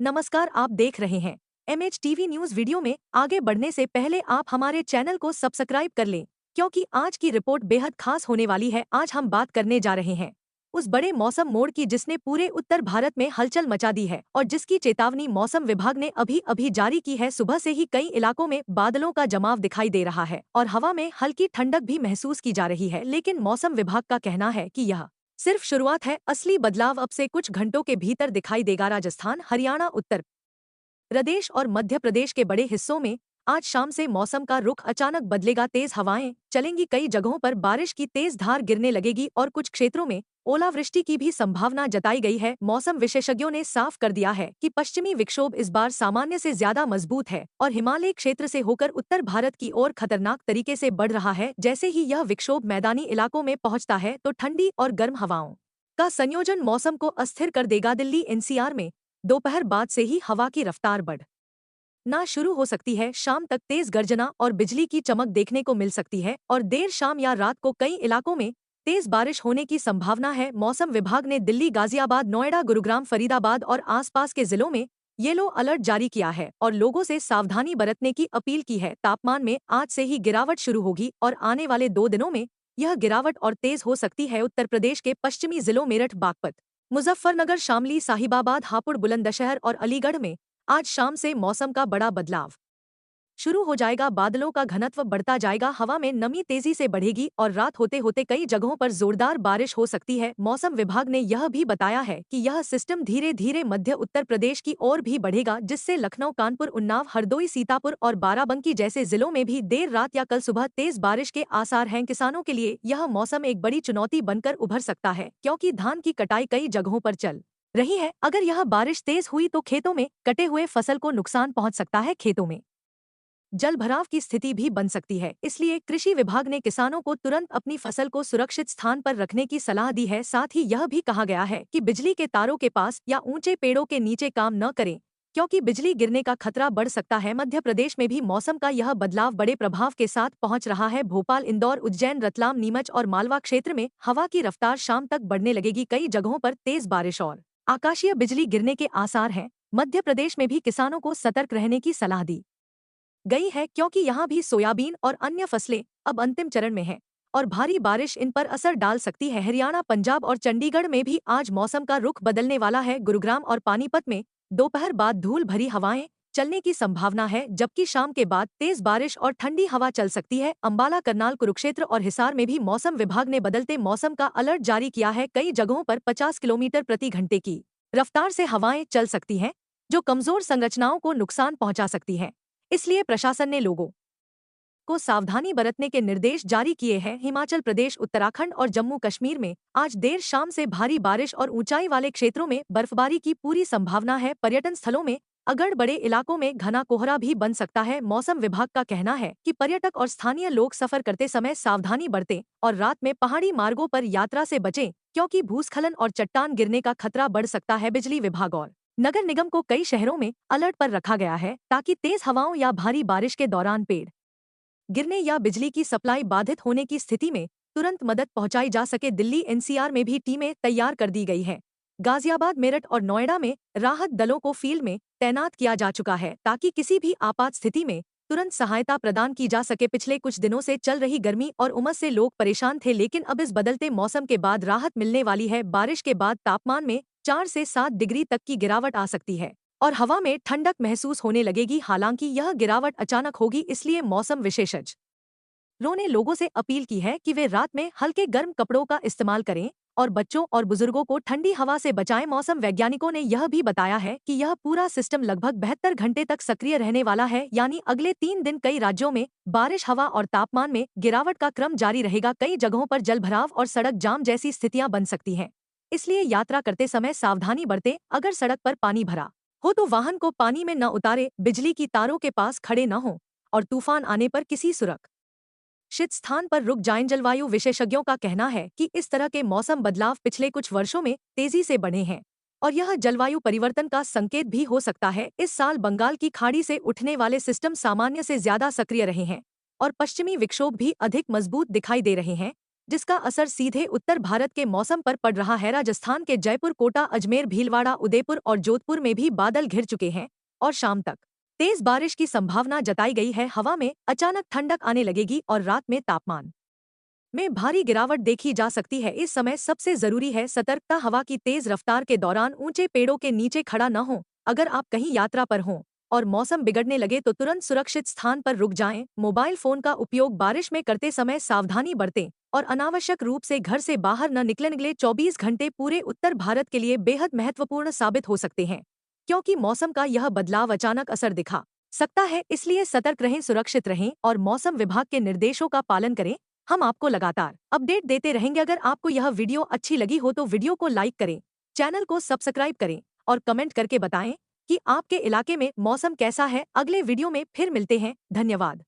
नमस्कार, आप देख रहे हैं MHTV न्यूज। वीडियो में आगे बढ़ने से पहले आप हमारे चैनल को सब्सक्राइब कर लें, क्योंकि आज की रिपोर्ट बेहद खास होने वाली है। आज हम बात करने जा रहे हैं उस बड़े मौसम मोड़ की जिसने पूरे उत्तर भारत में हलचल मचा दी है और जिसकी चेतावनी मौसम विभाग ने अभी अभी जारी की है। सुबह से ही कई इलाकों में बादलों का जमाव दिखाई दे रहा है और हवा में हल्की ठंडक भी महसूस की जा रही है, लेकिन मौसम विभाग का कहना है कि यह सिर्फ शुरुआत है। असली बदलाव अब से कुछ घंटों के भीतर दिखाई देगा। राजस्थान, हरियाणा, उत्तर प्रदेश और मध्य प्रदेश के बड़े हिस्सों में आज शाम से मौसम का रुख अचानक बदलेगा। तेज हवाएं चलेंगी, कई जगहों पर बारिश की तेज धार गिरने लगेगी और कुछ क्षेत्रों में ओलावृष्टि की भी संभावना जताई गई है। मौसम विशेषज्ञों ने साफ कर दिया है कि पश्चिमी विक्षोभ इस बार सामान्य से ज्यादा मजबूत है और हिमालय क्षेत्र से होकर उत्तर भारत की ओर खतरनाक तरीके से बढ़ रहा है। जैसे ही यह विक्षोभ मैदानी इलाकों में पहुंचता है तो ठंडी और गर्म हवाओं का संयोजन मौसम को अस्थिर कर देगा। दिल्ली NCR में दोपहर बाद से ही हवा की रफ्तार बढ़ ना शुरू हो सकती है। शाम तक तेज गर्जना और बिजली की चमक देखने को मिल सकती है और देर शाम या रात को कई इलाकों में तेज बारिश होने की संभावना है। मौसम विभाग ने दिल्ली, गाजियाबाद, नोएडा, गुरुग्राम, फरीदाबाद और आसपास के जिलों में येलो अलर्ट जारी किया है और लोगों से सावधानी बरतने की अपील की है। तापमान में आज से ही गिरावट शुरू होगी और आने वाले 2 दिनों में यह गिरावट और तेज हो सकती है। उत्तर प्रदेश के पश्चिमी जिलों मेरठ, बागपत, मुजफ्फरनगर, शामली, साहिबाबाद, हापुड़, बुलंदशहर और अलीगढ़ में आज शाम से मौसम का बड़ा बदलाव शुरू हो जाएगा। बादलों का घनत्व बढ़ता जाएगा, हवा में नमी तेजी से बढ़ेगी और रात होते होते कई जगहों पर जोरदार बारिश हो सकती है। मौसम विभाग ने यह भी बताया है कि यह सिस्टम धीरे धीरे मध्य उत्तर प्रदेश की ओर भी बढ़ेगा, जिससे लखनऊ, कानपुर, उन्नाव, हरदोई, सीतापुर और बाराबंकी जैसे जिलों में भी देर रात या कल सुबह तेज बारिश के आसार हैं। किसानों के लिए यह मौसम एक बड़ी चुनौती बनकर उभर सकता है, क्योंकि धान की कटाई कई जगहों पर चल रही है। अगर यह बारिश तेज हुई तो खेतों में कटे हुए फसल को नुकसान पहुंच सकता है। खेतों में जल भराव की स्थिति भी बन सकती है, इसलिए कृषि विभाग ने किसानों को तुरंत अपनी फसल को सुरक्षित स्थान पर रखने की सलाह दी है। साथ ही यह भी कहा गया है कि बिजली के तारों के पास या ऊंचे पेड़ों के नीचे काम न करें, क्योंकि बिजली गिरने का खतरा बढ़ सकता है। मध्य प्रदेश में भी मौसम का यह बदलाव बड़े प्रभाव के साथ पहुंच रहा है। भोपाल, इंदौर, उज्जैन, रतलाम, नीमच और मालवा क्षेत्र में हवा की रफ्तार शाम तक बढ़ने लगेगी। कई जगहों पर तेज बारिश और आकाशीय बिजली गिरने के आसार हैं। मध्य प्रदेश में भी किसानों को सतर्क रहने की सलाह दी गई है, क्योंकि यहाँ भी सोयाबीन और अन्य फसलें अब अंतिम चरण में हैं और भारी बारिश इन पर असर डाल सकती है। हरियाणा, पंजाब और चंडीगढ़ में भी आज मौसम का रुख बदलने वाला है। गुरुग्राम और पानीपत में दोपहर बाद धूल भरी हवाएं चलने की संभावना है, जबकि शाम के बाद तेज बारिश और ठंडी हवा चल सकती है। अंबाला, करनाल, कुरुक्षेत्र और हिसार में भी मौसम विभाग ने बदलते मौसम का अलर्ट जारी किया है। कई जगहों पर 50 किलोमीटर प्रति घंटे की रफ्तार से हवाएं चल सकती हैं, जो कमजोर संरचनाओं को नुकसान पहुंचा सकती हैं। इसलिए प्रशासन ने लोगों को सावधानी बरतने के निर्देश जारी किए हैं। हिमाचल प्रदेश, उत्तराखंड और जम्मू कश्मीर में आज देर शाम से भारी बारिश और ऊंचाई वाले क्षेत्रों में बर्फबारी की पूरी संभावना है। पर्यटन स्थलों में अगर बड़े इलाकों में घना कोहरा भी बन सकता है। मौसम विभाग का कहना है कि पर्यटक और स्थानीय लोग सफर करते समय सावधानी बरतें और रात में पहाड़ी मार्गों पर यात्रा से बचें, क्योंकि भूस्खलन और चट्टान गिरने का खतरा बढ़ सकता है। बिजली विभाग और नगर निगम को कई शहरों में अलर्ट पर रखा गया है, ताकि तेज हवाओं या भारी बारिश के दौरान पेड़ गिरने या बिजली की सप्लाई बाधित होने की स्थिति में तुरंत मदद पहुंचाई जा सके। दिल्ली NCR में भी टीमें तैयार कर दी गई हैं। गाजियाबाद, मेरठ और नोएडा में राहत दलों को फील्ड में तैनात किया जा चुका है, ताकि किसी भी आपात स्थिति में तुरंत सहायता प्रदान की जा सके। पिछले कुछ दिनों से चल रही गर्मी और उमस से लोग परेशान थे, लेकिन अब इस बदलते मौसम के बाद राहत मिलने वाली है। बारिश के बाद तापमान में 4 से 7 डिग्री तक की गिरावट आ सकती है और हवा में ठंडक महसूस होने लगेगी। हालांकि यह गिरावट अचानक होगी, इसलिए मौसम विशेषज्ञों ने लोगों से अपील की है कि वे रात में हल्के गर्म कपड़ों का इस्तेमाल करें और बच्चों और बुजुर्गों को ठंडी हवा से बचाएं। मौसम वैज्ञानिकों ने यह भी बताया है कि यह पूरा सिस्टम लगभग 72 घंटे तक सक्रिय रहने वाला है, यानी अगले 3 दिन कई राज्यों में बारिश, हवा और तापमान में गिरावट का क्रम जारी रहेगा। कई जगहों पर जलभराव और सड़क जाम जैसी स्थितियां बन सकती हैं, इसलिए यात्रा करते समय सावधानी बरतें। अगर सड़क पर पानी भरा हो तो वाहन को पानी में न उतारे, बिजली की तारों के पास खड़े न हों और तूफान आने पर किसी सुरक्षित स्थान पर रुक जाएं। जलवायु विशेषज्ञों का कहना है कि इस तरह के मौसम बदलाव पिछले कुछ वर्षों में तेजी से बढ़े हैं और यह जलवायु परिवर्तन का संकेत भी हो सकता है। इस साल बंगाल की खाड़ी से उठने वाले सिस्टम सामान्य से ज्यादा सक्रिय रहे हैं और पश्चिमी विक्षोभ भी अधिक मजबूत दिखाई दे रहे हैं, जिसका असर सीधे उत्तर भारत के मौसम पर पड़ रहा है। राजस्थान के जयपुर, कोटा, अजमेर, भीलवाड़ा, उदयपुर और जोधपुर में भी बादल घिर चुके हैं और शाम तक तेज बारिश की संभावना जताई गई है। हवा में अचानक ठंडक आने लगेगी और रात में तापमान में भारी गिरावट देखी जा सकती है। इस समय सबसे जरूरी है सतर्कता। हवा की तेज रफ्तार के दौरान ऊंचे पेड़ों के नीचे खड़ा न हो। अगर आप कहीं यात्रा पर हों और मौसम बिगड़ने लगे तो तुरंत सुरक्षित स्थान पर रुक जाएं। मोबाइल फोन का उपयोग बारिश में करते समय सावधानी बरतें और अनावश्यक रूप से घर से बाहर न निकलें। अगले 24 घंटे पूरे उत्तर भारत के लिए बेहद महत्वपूर्ण साबित हो सकते हैं, क्योंकि मौसम का यह बदलाव अचानक असर दिखा सकता है। इसलिए सतर्क रहें, सुरक्षित रहें और मौसम विभाग के निर्देशों का पालन करें। हम आपको लगातार अपडेट देते रहेंगे। अगर आपको यह वीडियो अच्छी लगी हो तो वीडियो को लाइक करें, चैनल को सब्सक्राइब करें और कमेंट करके बताएं कि आपके इलाके में मौसम कैसा है। अगले वीडियो में फिर मिलते हैं। धन्यवाद।